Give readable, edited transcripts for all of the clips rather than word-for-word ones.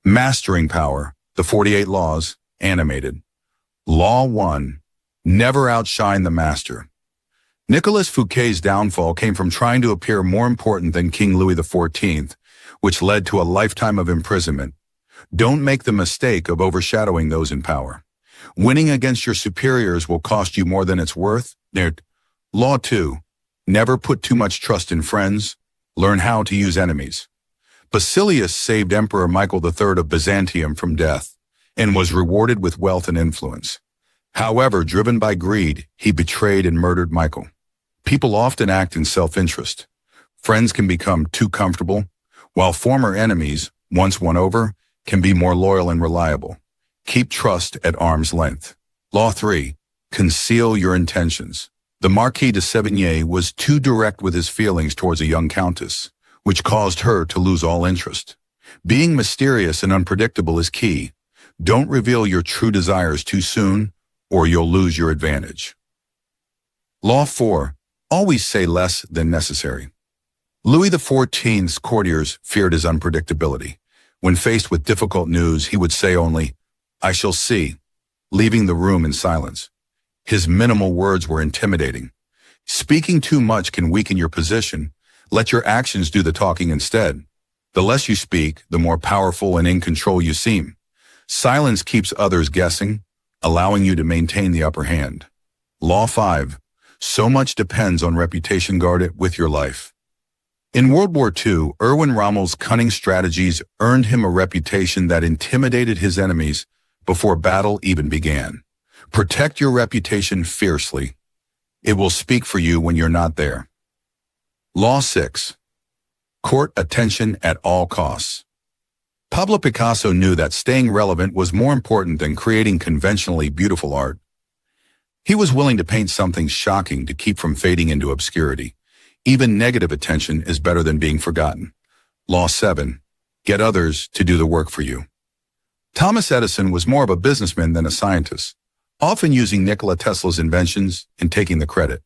Mastering Power, the 48 Laws, animated. Law 1. Never outshine the master. Nicolas Fouquet's downfall came from trying to appear more important than King Louis XIV, which led to a lifetime of imprisonment. Don't make the mistake of overshadowing those in power. Winning against your superiors will cost you more than it's worth. Law 2. Never put too much trust in friends. Learn how to use enemies. Basilius saved Emperor Michael III of Byzantium from death and was rewarded with wealth and influence. However, driven by greed, he betrayed and murdered Michael. People often act in self-interest. Friends can become too comfortable, while former enemies, once won over, can be more loyal and reliable. Keep trust at arm's length. Law 3. Conceal your intentions. The Marquis de Sévigné was too direct with his feelings towards a young countess, which caused her to lose all interest. Being mysterious and unpredictable is key. Don't reveal your true desires too soon, or you'll lose your advantage. Law 4. Always say less than necessary. Louis XIV's courtiers feared his unpredictability. When faced with difficult news, he would say only, "I shall see," leaving the room in silence. His minimal words were intimidating. Speaking too much can weaken your position. Let your actions do the talking instead. The less you speak, the more powerful and in control you seem. Silence keeps others guessing, allowing you to maintain the upper hand. Law 5. So much depends on reputation. Guard it with your life. In World War II, Erwin Rommel's cunning strategies earned him a reputation that intimidated his enemies before battle even began. Protect your reputation fiercely. It will speak for you when you're not there. Law 6. Court attention at all costs. Pablo Picasso knew that staying relevant was more important than creating conventionally beautiful art. He was willing to paint something shocking to keep from fading into obscurity. Even negative attention is better than being forgotten. Law 7. Get others to do the work for you. Thomas Edison was more of a businessman than a scientist, often using Nikola Tesla's inventions and taking the credit.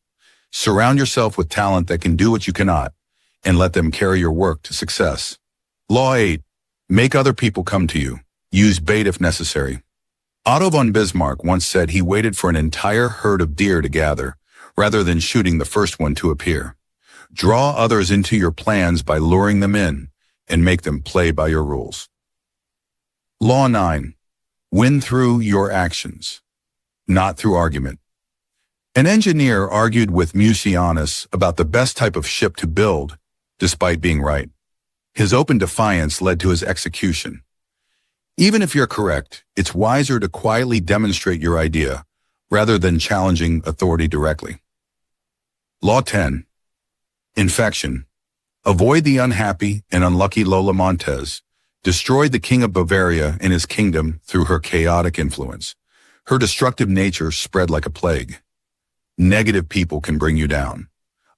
Surround yourself with talent that can do what you cannot, and let them carry your work to success. Law 8. Make other people come to you. Use bait if necessary. Otto von Bismarck once said he waited for an entire herd of deer to gather, rather than shooting the first one to appear. Draw others into your plans by luring them in, and make them play by your rules. Law 9. Win through your actions, not through argument. An engineer argued with Mucianus about the best type of ship to build, despite being right. His open defiance led to his execution. Even if you're correct, it's wiser to quietly demonstrate your idea, rather than challenging authority directly. Law 10. Infection. Avoid the unhappy and unlucky Lola Montez, destroyed the King of Bavaria and his kingdom through her chaotic influence. Her destructive nature spread like a plague. Negative people can bring you down.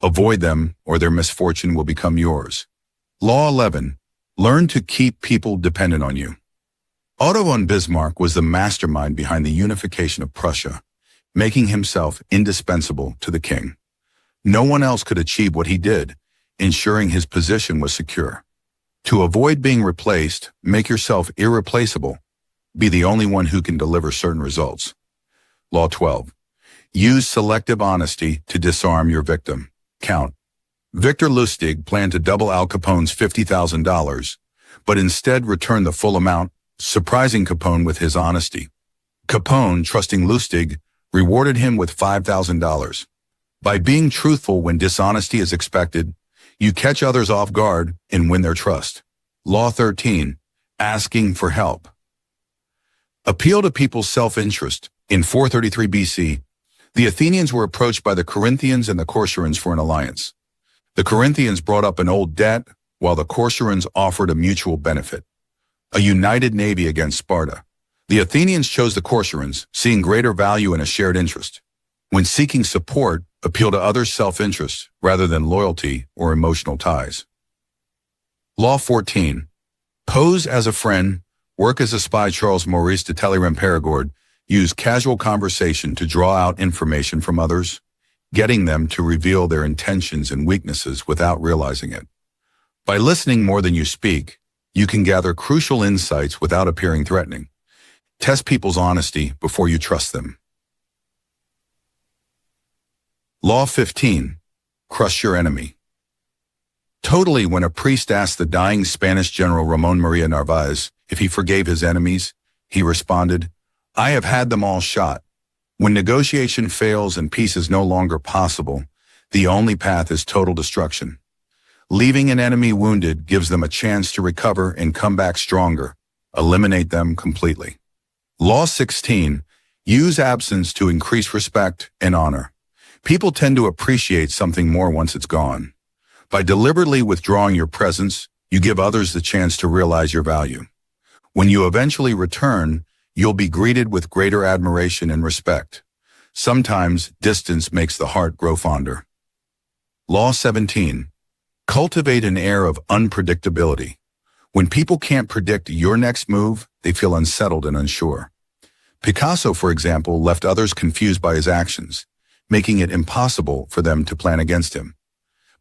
Avoid them, or their misfortune will become yours. Law 11. Learn to keep people dependent on you. Otto von Bismarck was the mastermind behind the unification of Prussia, making himself indispensable to the king. No one else could achieve what he did, ensuring his position was secure. To avoid being replaced, make yourself irreplaceable. Be the only one who can deliver certain results. Law 12. Use selective honesty to disarm your victim. Count. Victor Lustig planned to double Al Capone's $50,000, but instead returned the full amount, surprising Capone with his honesty. Capone, trusting Lustig, rewarded him with $5,000. By being truthful when dishonesty is expected, you catch others off guard and win their trust. Law 13. Asking for help. Appeal to people's self-interest. In 433 BC, the Athenians were approached by the Corinthians and the Corcyraeans for an alliance. The Corinthians brought up an old debt, while the Corcyraeans offered a mutual benefit. A united navy against Sparta. The Athenians chose the Corcyraeans, seeing greater value in a shared interest. When seeking support, appeal to others' self-interest rather than loyalty or emotional ties. Law 14. Pose as a friend, work as a spy. Charles Maurice de Talleyrand-Périgord used casual conversation to draw out information from others, getting them to reveal their intentions and weaknesses without realizing it. By listening more than you speak, You can gather crucial insights without appearing threatening. Test people's honesty before you trust them. Law 15. Crush your enemy. Totally, when a priest asked the dying Spanish general Ramon Maria Narvaez if he forgave his enemies, he responded, "I have had them all shot." When negotiation fails and peace is no longer possible, the only path is total destruction. Leaving an enemy wounded gives them a chance to recover and come back stronger. Eliminate them completely. Law 16. Use absence to increase respect and honor. People tend to appreciate something more once it's gone. By deliberately withdrawing your presence, you give others the chance to realize your value. When you eventually return, you'll be greeted with greater admiration and respect. Sometimes distance makes the heart grow fonder. Law 17. Cultivate an air of unpredictability. When people can't predict your next move, they feel unsettled and unsure. Picasso, for example, left others confused by his actions, making it impossible for them to plan against him.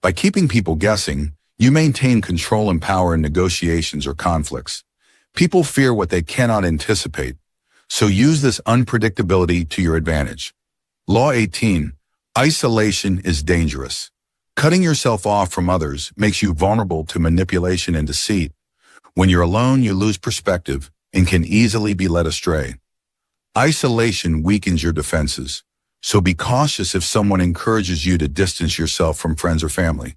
By keeping people guessing, you maintain control and power in negotiations or conflicts. People fear what they cannot anticipate, so use this unpredictability to your advantage. Law 18. Isolation is dangerous. Cutting yourself off from others makes you vulnerable to manipulation and deceit. When you're alone, you lose perspective and can easily be led astray. Isolation weakens your defenses, so be cautious if someone encourages you to distance yourself from friends or family.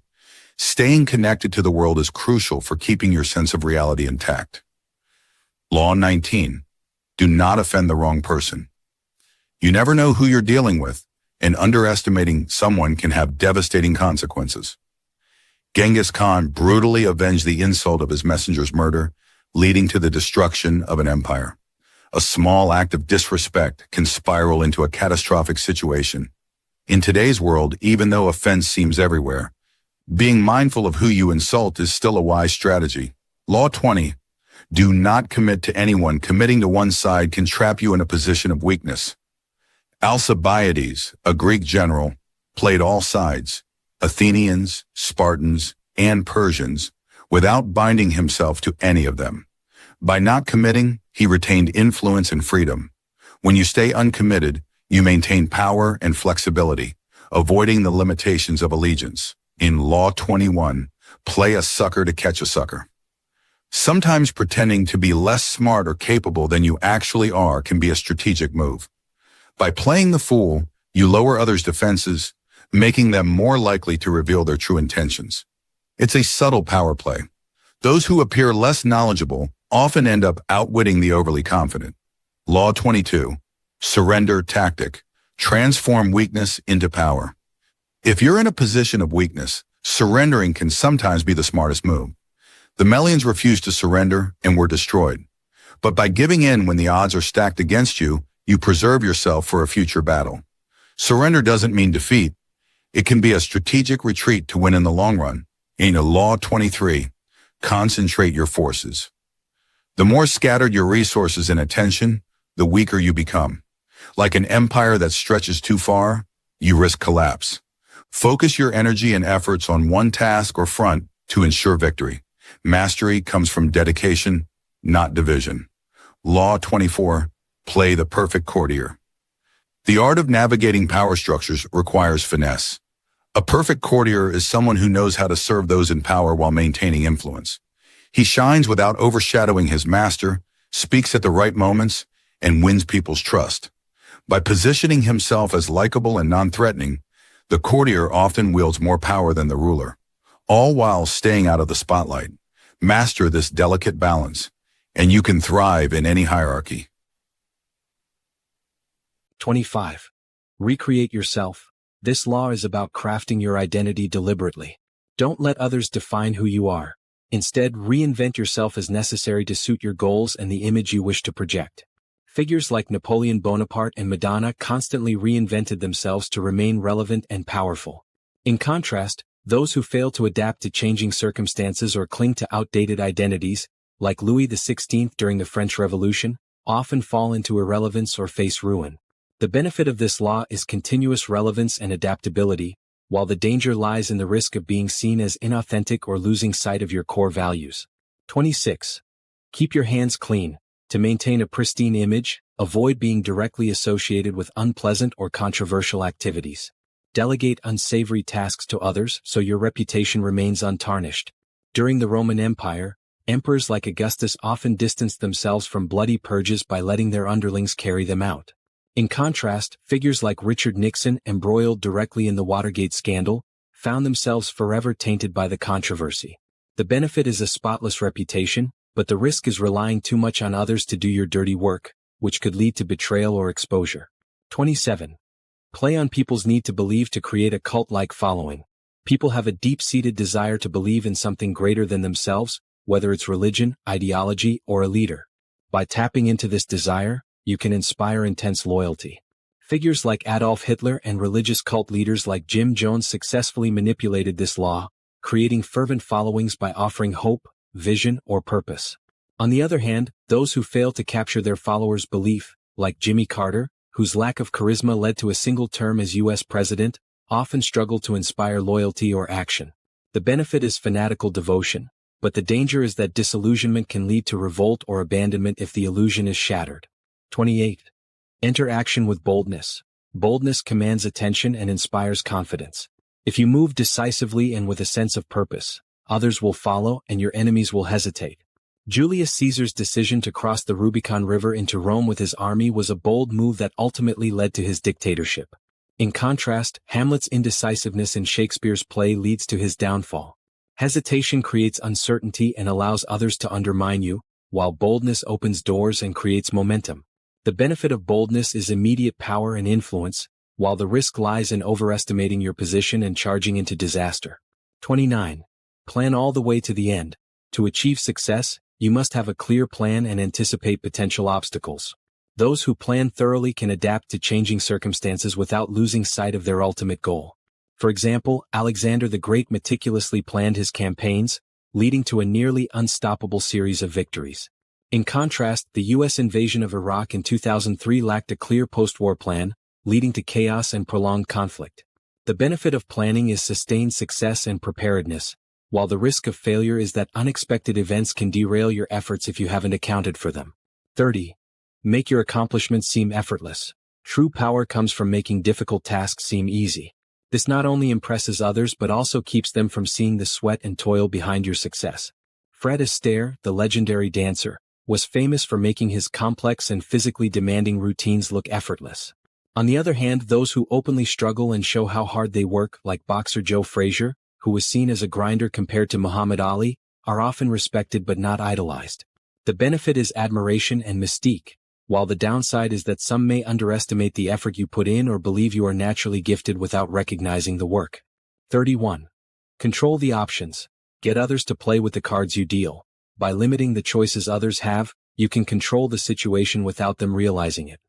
Staying connected to the world is crucial for keeping your sense of reality intact. Law 19. Do not offend the wrong person. You never know who you're dealing with, and underestimating someone can have devastating consequences. Genghis Khan brutally avenged the insult of his messenger's murder, leading to the destruction of an empire. A small act of disrespect can spiral into a catastrophic situation. In today's world, even though offense seems everywhere, being mindful of who you insult is still a wise strategy. Law 20. Do not commit to anyone. Committing to one side can trap you in a position of weakness. Alcibiades, a Greek general, played all sides, Athenians, Spartans, and Persians, without binding himself to any of them. By not committing, he retained influence and freedom. When you stay uncommitted, you maintain power and flexibility, avoiding the limitations of allegiance. In Law 21, play a sucker to catch a sucker. Sometimes pretending to be less smart or capable than you actually are can be a strategic move. By playing the fool, you lower others' defenses, making them more likely to reveal their true intentions. It's a subtle power play. Those who appear less knowledgeable often end up outwitting the overly confident. Law 22. Surrender tactic. Transform weakness into power. If you're in a position of weakness, surrendering can sometimes be the smartest move. The Melians refused to surrender and were destroyed. But by giving in when the odds are stacked against you, you preserve yourself for a future battle. Surrender doesn't mean defeat. It can be a strategic retreat to win in the long run. In Law 23, concentrate your forces. The more scattered your resources and attention, the weaker you become. Like an empire that stretches too far, you risk collapse. Focus your energy and efforts on one task or front to ensure victory. Mastery comes from dedication, not division. Law 24, play the perfect courtier. The art of navigating power structures requires finesse. A perfect courtier is someone who knows how to serve those in power while maintaining influence. He shines without overshadowing his master, speaks at the right moments, and wins people's trust. By positioning himself as likable and non-threatening, the courtier often wields more power than the ruler, all while staying out of the spotlight. Master this delicate balance, and you can thrive in any hierarchy. 25. Recreate yourself. This law is about crafting your identity deliberately. Don't let others define who you are. Instead, reinvent yourself as necessary to suit your goals and the image you wish to project. Figures like Napoleon Bonaparte and Madonna constantly reinvented themselves to remain relevant and powerful. In contrast, those who fail to adapt to changing circumstances or cling to outdated identities, like Louis XVI during the French Revolution, often fall into irrelevance or face ruin. The benefit of this law is continuous relevance and adaptability, while the danger lies in the risk of being seen as inauthentic or losing sight of your core values. 26. Keep your hands clean. To maintain a pristine image, avoid being directly associated with unpleasant or controversial activities. Delegate unsavory tasks to others so your reputation remains untarnished. During the Roman Empire, emperors like Augustus often distanced themselves from bloody purges by letting their underlings carry them out. In contrast, figures like Richard Nixon, embroiled directly in the Watergate scandal, found themselves forever tainted by the controversy. The benefit is a spotless reputation, but the risk is relying too much on others to do your dirty work, which could lead to betrayal or exposure. 27. Play on people's need to believe to create a cult-like following. People have a deep-seated desire to believe in something greater than themselves, whether it's religion, ideology, or a leader. By tapping into this desire, you can inspire intense loyalty. Figures like Adolf Hitler and religious cult leaders like Jim Jones successfully manipulated this law, creating fervent followings by offering hope, vision, or purpose. On the other hand, those who fail to capture their followers' belief, like Jimmy Carter, whose lack of charisma led to a single term as U.S. president, often struggle to inspire loyalty or action. The benefit is fanatical devotion, but the danger is that disillusionment can lead to revolt or abandonment if the illusion is shattered. 28. Enter action with boldness. Boldness commands attention and inspires confidence. If you move decisively and with a sense of purpose, others will follow and your enemies will hesitate. Julius Caesar's decision to cross the Rubicon River into Rome with his army was a bold move that ultimately led to his dictatorship. In contrast, Hamlet's indecisiveness in Shakespeare's play leads to his downfall. Hesitation creates uncertainty and allows others to undermine you, while boldness opens doors and creates momentum. The benefit of boldness is immediate power and influence, while the risk lies in overestimating your position and charging into disaster. 29. Plan all the way to the end. To achieve success, you must have a clear plan and anticipate potential obstacles. Those who plan thoroughly can adapt to changing circumstances without losing sight of their ultimate goal. For example, Alexander the Great meticulously planned his campaigns, leading to a nearly unstoppable series of victories. In contrast, the U.S. invasion of Iraq in 2003 lacked a clear post-war plan, leading to chaos and prolonged conflict. The benefit of planning is sustained success and preparedness, while the risk of failure is that unexpected events can derail your efforts if you haven't accounted for them. 30. Make your accomplishments seem effortless. True power comes from making difficult tasks seem easy. This not only impresses others but also keeps them from seeing the sweat and toil behind your success. Fred Astaire, the legendary dancer, was famous for making his complex and physically demanding routines look effortless. On the other hand, those who openly struggle and show how hard they work, like boxer Joe Frazier, who was seen as a grinder compared to Muhammad Ali, are often respected but not idolized. The benefit is admiration and mystique, while the downside is that some may underestimate the effort you put in or believe you are naturally gifted without recognizing the work. 31. Control the options. Get others to play with the cards you deal. By limiting the choices others have, you can control the situation without them realizing it.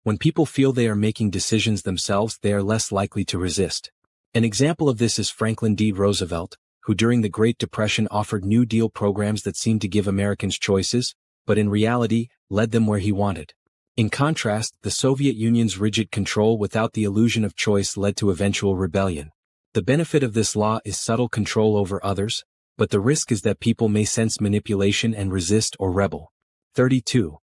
When people feel they are making decisions themselves, they are less likely to resist. An example of this is Franklin D. Roosevelt, who during the Great Depression offered New Deal programs that seemed to give Americans choices, but in reality, led them where he wanted. In contrast, the Soviet Union's rigid control without the illusion of choice led to eventual rebellion. The benefit of this law is subtle control over others, but the risk is that people may sense manipulation and resist or rebel. 32.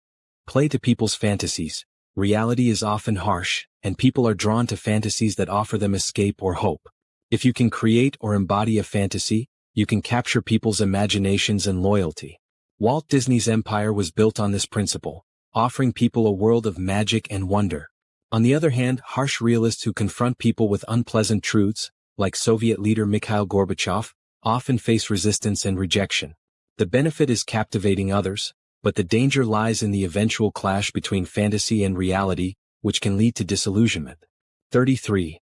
Play to people's fantasies. Reality is often harsh, and people are drawn to fantasies that offer them escape or hope. If you can create or embody a fantasy, you can capture people's imaginations and loyalty. Walt Disney's empire was built on this principle, offering people a world of magic and wonder. On the other hand, harsh realists who confront people with unpleasant truths, like Soviet leader Mikhail Gorbachev, often face resistance and rejection. The benefit is captivating others, but the danger lies in the eventual clash between fantasy and reality, which can lead to disillusionment. 33.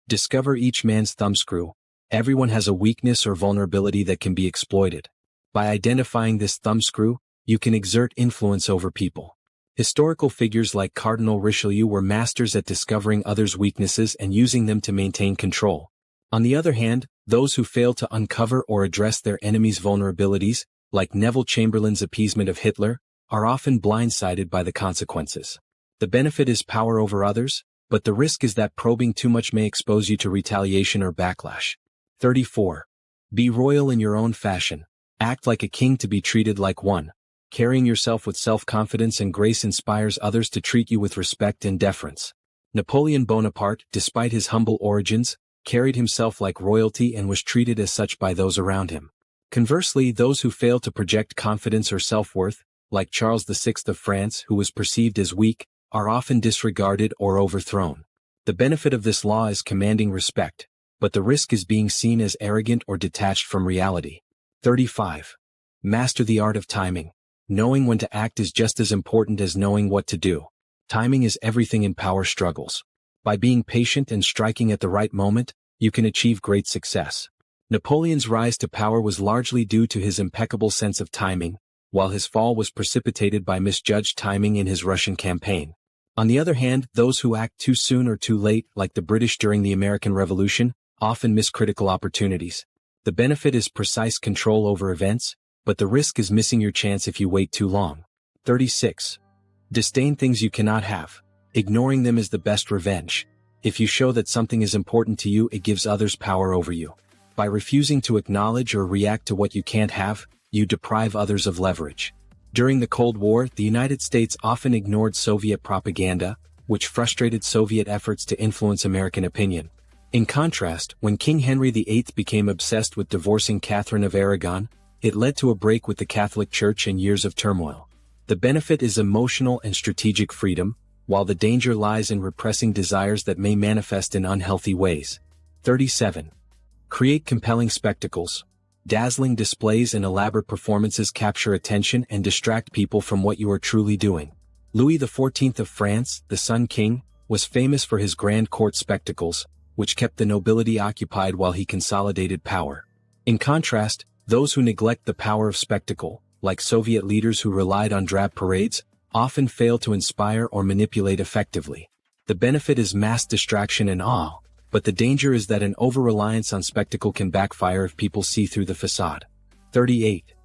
Discover each man's thumbscrew. Everyone has a weakness or vulnerability that can be exploited. By identifying this thumbscrew, you can exert influence over people. Historical figures like Cardinal Richelieu were masters at discovering others' weaknesses and using them to maintain control. On the other hand, those who fail to uncover or address their enemies' vulnerabilities, like Neville Chamberlain's appeasement of Hitler, are often blindsided by the consequences. The benefit is power over others, but the risk is that probing too much may expose you to retaliation or backlash. 34. Be royal in your own fashion. Act like a king to be treated like one. Carrying yourself with self-confidence and grace inspires others to treat you with respect and deference. Napoleon Bonaparte, despite his humble origins, carried himself like royalty and was treated as such by those around him. Conversely, those who fail to project confidence or self-worth, like Charles VI of France, who was perceived as weak, are often disregarded or overthrown. The benefit of this law is commanding respect, but the risk is being seen as arrogant or detached from reality. 35. Master the art of timing. Knowing when to act is just as important as knowing what to do. Timing is everything in power struggles. By being patient and striking at the right moment, you can achieve great success. Napoleon's rise to power was largely due to his impeccable sense of timing, while his fall was precipitated by misjudged timing in his Russian campaign. On the other hand, those who act too soon or too late, like the British during the American Revolution, often miss critical opportunities. The benefit is precise control over events, but the risk is missing your chance if you wait too long. 36. Disdain things you cannot have. Ignoring them is the best revenge. If you show that something is important to you, it gives others power over you. By refusing to acknowledge or react to what you can't have, you deprive others of leverage. During the Cold War, the United States often ignored Soviet propaganda, which frustrated Soviet efforts to influence American opinion. In contrast, when King Henry VIII became obsessed with divorcing Catherine of Aragon, it led to a break with the Catholic Church and years of turmoil. The benefit is emotional and strategic freedom, while the danger lies in repressing desires that may manifest in unhealthy ways. 37. Create compelling spectacles. Dazzling displays and elaborate performances capture attention and distract people from what you are truly doing. Louis XIV of France, the Sun King, was famous for his grand court spectacles, which kept the nobility occupied while he consolidated power. In contrast, those who neglect the power of spectacle, like Soviet leaders who relied on drab parades, often fail to inspire or manipulate effectively. The benefit is mass distraction and awe, but the danger is that an over-reliance on spectacle can backfire if people see through the facade. 38.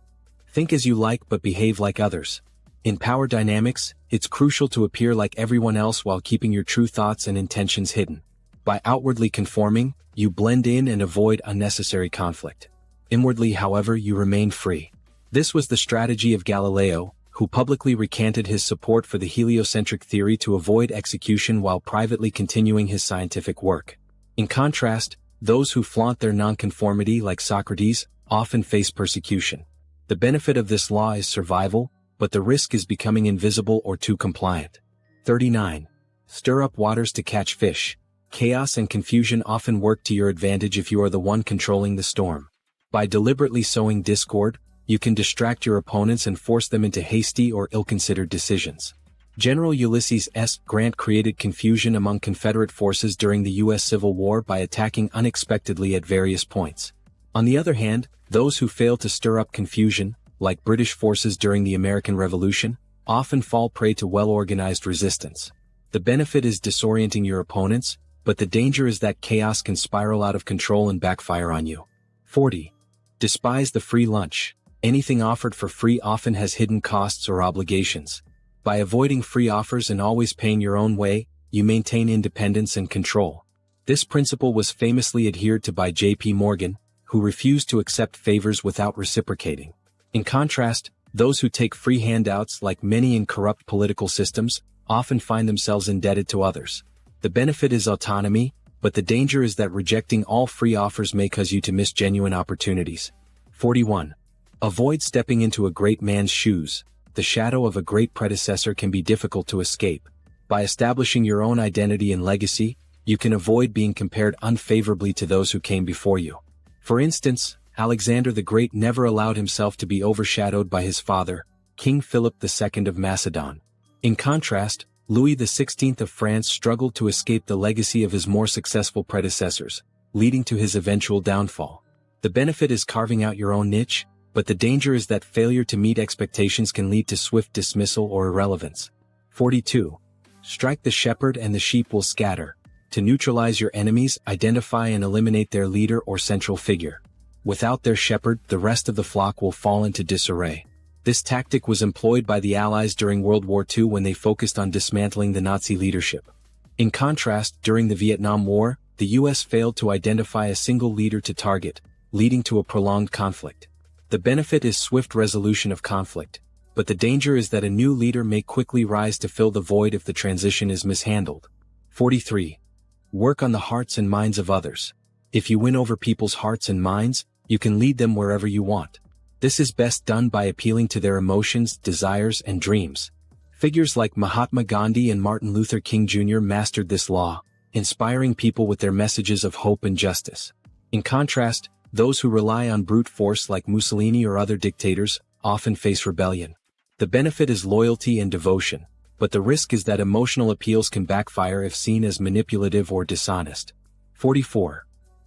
Think as you like but behave like others. In power dynamics, it's crucial to appear like everyone else while keeping your true thoughts and intentions hidden. By outwardly conforming, you blend in and avoid unnecessary conflict. Inwardly, however, you remain free. This was the strategy of Galileo, who publicly recanted his support for the heliocentric theory to avoid execution while privately continuing his scientific work. In contrast, those who flaunt their nonconformity, like Socrates, often face persecution. The benefit of this law is survival, but the risk is becoming invisible or too compliant. 39. Stir up waters to catch fish. Chaos and confusion often work to your advantage if you are the one controlling the storm. By deliberately sowing discord, you can distract your opponents and force them into hasty or ill-considered decisions. General Ulysses S. Grant created confusion among Confederate forces during the U.S. Civil War by attacking unexpectedly at various points. On the other hand, those who fail to stir up confusion, like British forces during the American Revolution, often fall prey to well-organized resistance. The benefit is disorienting your opponents, but the danger is that chaos can spiral out of control and backfire on you. 40. Despise the free lunch. Anything offered for free often has hidden costs or obligations. By avoiding free offers and always paying your own way, you maintain independence and control. This principle was famously adhered to by J.P. Morgan, who refused to accept favors without reciprocating. In contrast, those who take free handouts, like many in corrupt political systems, often find themselves indebted to others. The benefit is autonomy, but the danger is that rejecting all free offers may cause you to miss genuine opportunities. 41. Avoid stepping into a great man's shoes. The shadow of a great predecessor can be difficult to escape. By establishing your own identity and legacy, you can avoid being compared unfavorably to those who came before you. For instance, Alexander the Great never allowed himself to be overshadowed by his father, King Philip II of Macedon. In contrast, Louis XVI of France struggled to escape the legacy of his more successful predecessors, leading to his eventual downfall. The benefit is carving out your own niche, but the danger is that failure to meet expectations can lead to swift dismissal or irrelevance. 42. Strike the shepherd and the sheep will scatter. To neutralize your enemies, identify and eliminate their leader or central figure. Without their shepherd, the rest of the flock will fall into disarray. This tactic was employed by the Allies during World War II when they focused on dismantling the Nazi leadership. In contrast, during the Vietnam War, the U.S. failed to identify a single leader to target, leading to a prolonged conflict. The benefit is swift resolution of conflict, but the danger is that a new leader may quickly rise to fill the void if the transition is mishandled. 43. Work on the hearts and minds of others. If you win over people's hearts and minds, you can lead them wherever you want. This is best done by appealing to their emotions, desires, and dreams. Figures like Mahatma Gandhi and Martin Luther King Jr. mastered this law, inspiring people with their messages of hope and justice. In contrast, those who rely on brute force like Mussolini or other dictators often face rebellion. The benefit is loyalty and devotion, but the risk is that emotional appeals can backfire if seen as manipulative or dishonest. 44.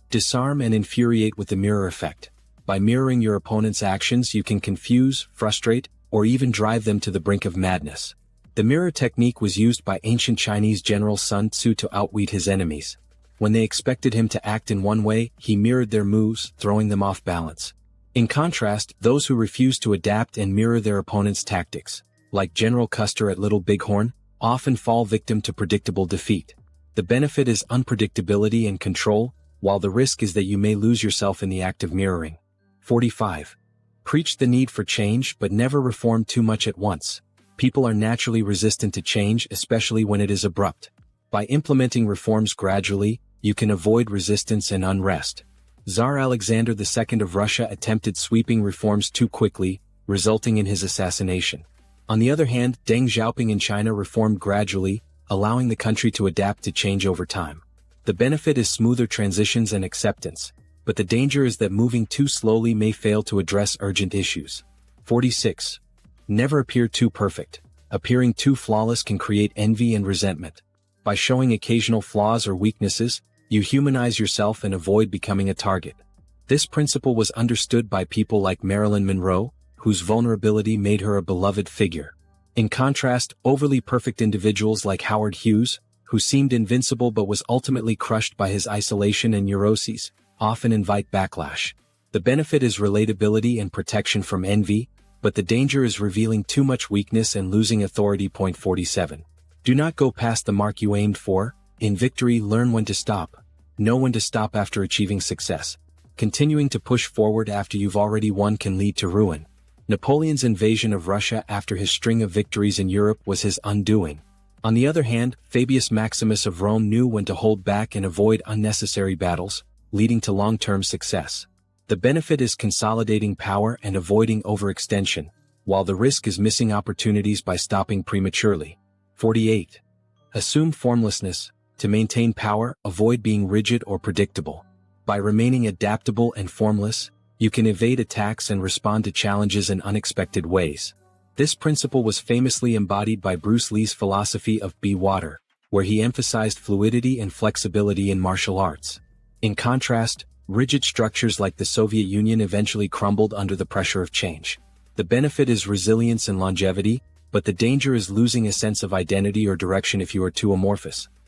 Disarm and infuriate with the mirror effect. By mirroring your opponent's actions, you can confuse, frustrate, or even drive them to the brink of madness. The mirror technique was used by ancient Chinese general Sun Tzu to outwit his enemies. When they expected him to act in one way, he mirrored their moves, throwing them off balance. In contrast, those who refuse to adapt and mirror their opponent's tactics, like General Custer at Little Bighorn, often fall victim to predictable defeat. The benefit is unpredictability and control, while the risk is that you may lose yourself in the act of mirroring. 45. Preach the need for change but never reform too much at once. People are naturally resistant to change, especially when it is abrupt. By implementing reforms gradually, you can avoid resistance and unrest. Tsar Alexander II of Russia attempted sweeping reforms too quickly, resulting in his assassination. On the other hand, Deng Xiaoping in China reformed gradually, allowing the country to adapt to change over time. The benefit is smoother transitions and acceptance, but the danger is that moving too slowly may fail to address urgent issues. 46. Never appear too perfect. Appearing too flawless can create envy and resentment. By showing occasional flaws or weaknesses, you humanize yourself and avoid becoming a target. This principle was understood by people like Marilyn Monroe, whose vulnerability made her a beloved figure. In contrast, overly perfect individuals like Howard Hughes, who seemed invincible but was ultimately crushed by his isolation and neuroses, often invite backlash. The benefit is relatability and protection from envy, but the danger is revealing too much weakness and losing authority. 47. Do not go past the mark you aimed for. In victory, learn when to stop. Know when to stop after achieving success. Continuing to push forward after you've already won can lead to ruin. Napoleon's invasion of Russia after his string of victories in Europe was his undoing. On the other hand, Fabius Maximus of Rome knew when to hold back and avoid unnecessary battles, leading to long-term success. The benefit is consolidating power and avoiding overextension, while the risk is missing opportunities by stopping prematurely. 48. Assume formlessness. To maintain power, avoid being rigid or predictable. By remaining adaptable and formless, you can evade attacks and respond to challenges in unexpected ways. This principle was famously embodied by Bruce Lee's philosophy of Be Water, where he emphasized fluidity and flexibility in martial arts. In contrast, rigid structures like the Soviet Union eventually crumbled under the pressure of change. The benefit is resilience and longevity, but the danger is losing a sense of identity or direction if you are too amorphous.